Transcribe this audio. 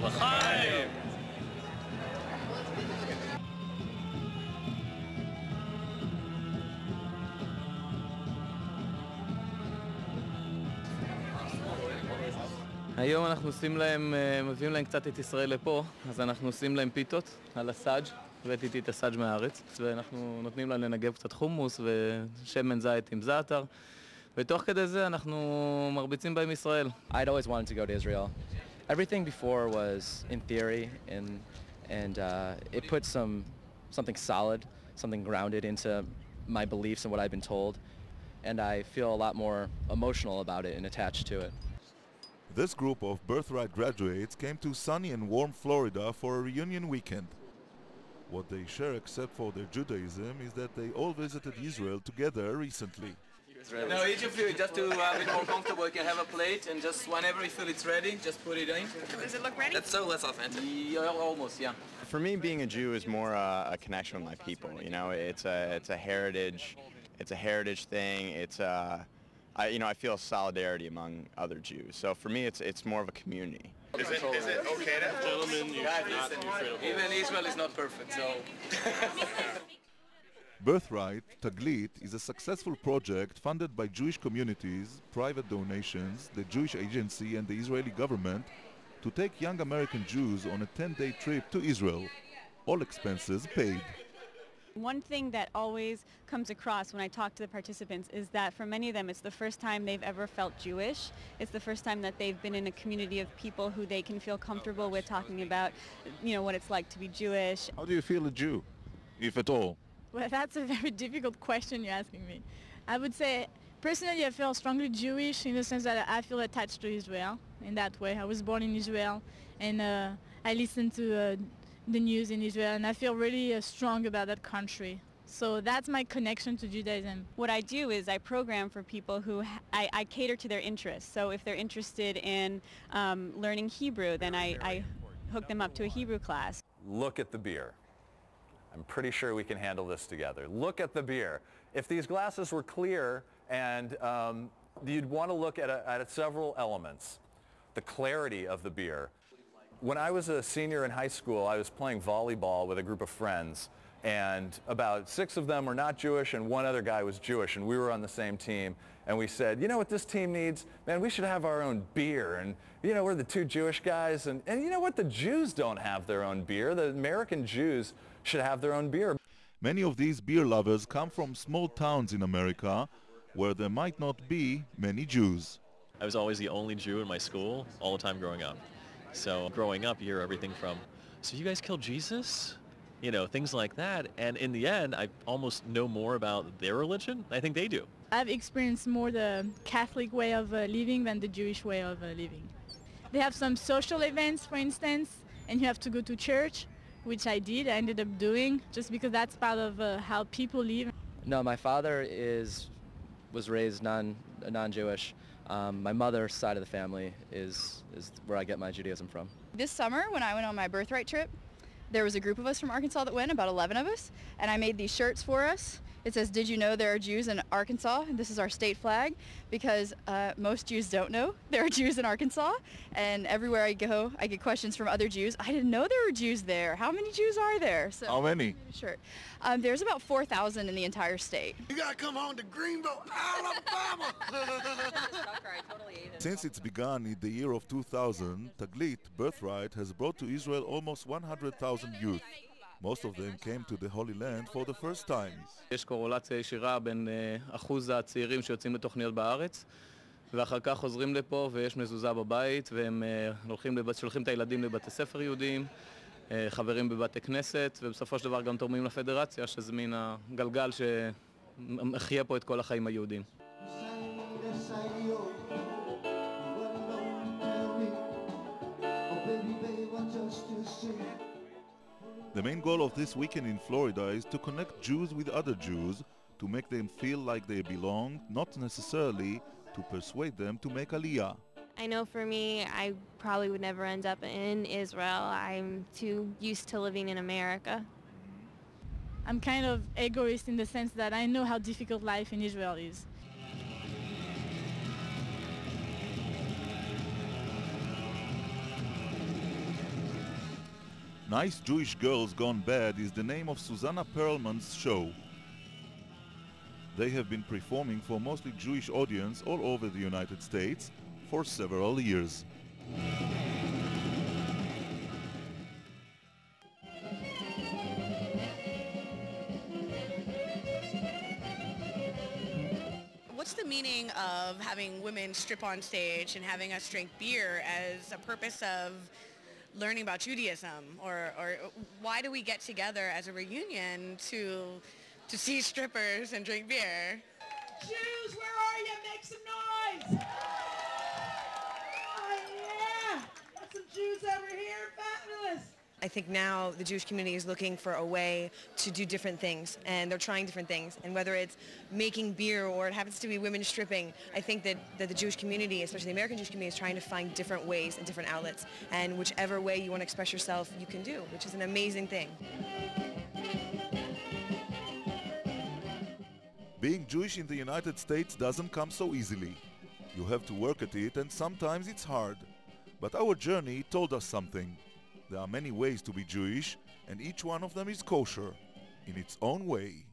לחיים! היום אנחנו מביאים להם קצת את ישראל לפה, אז אנחנו עושים להם פיתות על הסאג', הבאתי איתי את הסאג' מהארץ, ואנחנו נותנים להם לנגב קצת חומוס ושמן זית עם זעתר, ותוך כדי זה אנחנו מרביצים בהם ישראל. I'd always wanted to go to Israel. Everything before was in theory, and it put something solid, something grounded into my beliefs and what I've been told, and I feel a lot more emotional about it and attached to it. This group of Birthright graduates came to sunny and warm Florida for a reunion weekend. What they share except for their Judaism is that they all visited Israel together recently. Now each of you, just to have it more comfortable, you can have a plate and just whenever you feel it's ready, just put it in. Does it look ready? That's so less authentic. Yeah, almost, yeah. For me, being a Jew is more a connection with my people. You know, it's a heritage thing. I feel solidarity among other Jews. So for me, it's more of a community. Is it okay to have gentlemen? Even Israel is not perfect, so. Birthright, Taglit, is a successful project funded by Jewish communities, private donations, the Jewish Agency and the Israeli government to take young American Jews on a 10-day trip to Israel. All expenses paid. One thing that always comes across when I talk to the participants is that for many of them it's the first time they've ever felt Jewish. It's the first time that they've been in a community of people who they can feel comfortable with talking about, what it's like to be Jewish. How do you feel a Jew, if at all? Well, that's a very difficult question you're asking me. I would say, personally, I feel strongly Jewish in the sense that I feel attached to Israel in that way. I was born in Israel, and I listen to the news in Israel, and I feel really strong about that country. So that's my connection to Judaism. What I do is I program for people who I cater to their interests. So if they're interested in learning Hebrew, then I hook them up to a Hebrew class. Look at the beer. I'm pretty sure we can handle this together. Look at the beer. If these glasses were clear and you'd want to look at several elements. The clarity of the beer. When I was a senior in high school, I was playing volleyball with a group of friends, and about 6 of them were not Jewish and 1 other guy was Jewish, and we were on the same team, and we said, you know what this team needs? Man, we should have our own beer, and we're the 2 Jewish guys, and you know what? The Jews don't have their own beer. The American Jews should have their own beer. Many of these beer lovers come from small towns in America where there might not be many Jews. I was always the only Jew in my school all the time growing up. So growing up, you hear everything from, so you guys killed Jesus? Things like that. And in the end, I almost know more about their religion. I think they do. I've experienced more the Catholic way of living than the Jewish way of living. They have some social events, for instance, and you have to go to church, which I did. I ended up doing just because that's part of how people live. No, my father was raised non-Jewish. My mother's side of the family is where I get my Judaism from. This summer, when I went on my birthright trip, there was a group of us from Arkansas that went, about 11 of us, and I made these shirts for us. It says, did you know there are Jews in Arkansas? And this is our state flag, because most Jews don't know there are Jews in Arkansas, and everywhere I go, I get questions from other Jews. I didn't know there were Jews there. How many Jews are there? So, how many? Sure. There's about 4,000 in the entire state. You gotta come home to Greenville, Alabama! Since it's begun in the year of 2000, Taglit, Birthright, has brought to Israel almost 100,000 youth. Most of them came to the Holy Land for the first time. יש קורלציה ישירה בין אחוז הצעירים שיוצאים לתוכניות בארץ, ואחר כך חוזרים לפה ויש מזוזה בבית, והם שולחים את הילדים לבתי ספר יהודיים, חברים בבתי כנסת, ובסופו של דבר גם תורמים לפדרציה, שזה מין הגלגל שמחיה פה את כל החיים היהודיים. The main goal of this weekend in Florida is to connect Jews with other Jews, to make them feel like they belong, not necessarily to persuade them to make Aliyah. I know for me, I probably would never end up in Israel. I'm too used to living in America. I'm kind of egoist in the sense that I know how difficult life in Israel is. Nice Jewish Girls Gone Bad is the name of Susanna Perlman's show. They have been performing for mostly Jewish audience all over the United States for several years. What's the meaning of having women strip on stage and having us drink beer as a purpose of learning about Judaism? Or why do we get together as a reunion to see strippers and drink beer? Jews, where are you? Make some noise! Oh yeah! Got some Jews over here, fabulous! I think now the Jewish community is looking for a way to do different things, and they're trying different things. And whether it's making beer or it happens to be women stripping, I think that the Jewish community, especially the American Jewish community, is trying to find different ways and different outlets. And whichever way you want to express yourself, you can do, which is an amazing thing. Being Jewish in the United States doesn't come so easily. You have to work at it, and sometimes it's hard. But our journey told us something. There are many ways to be Jewish, and each one of them is kosher in its own way.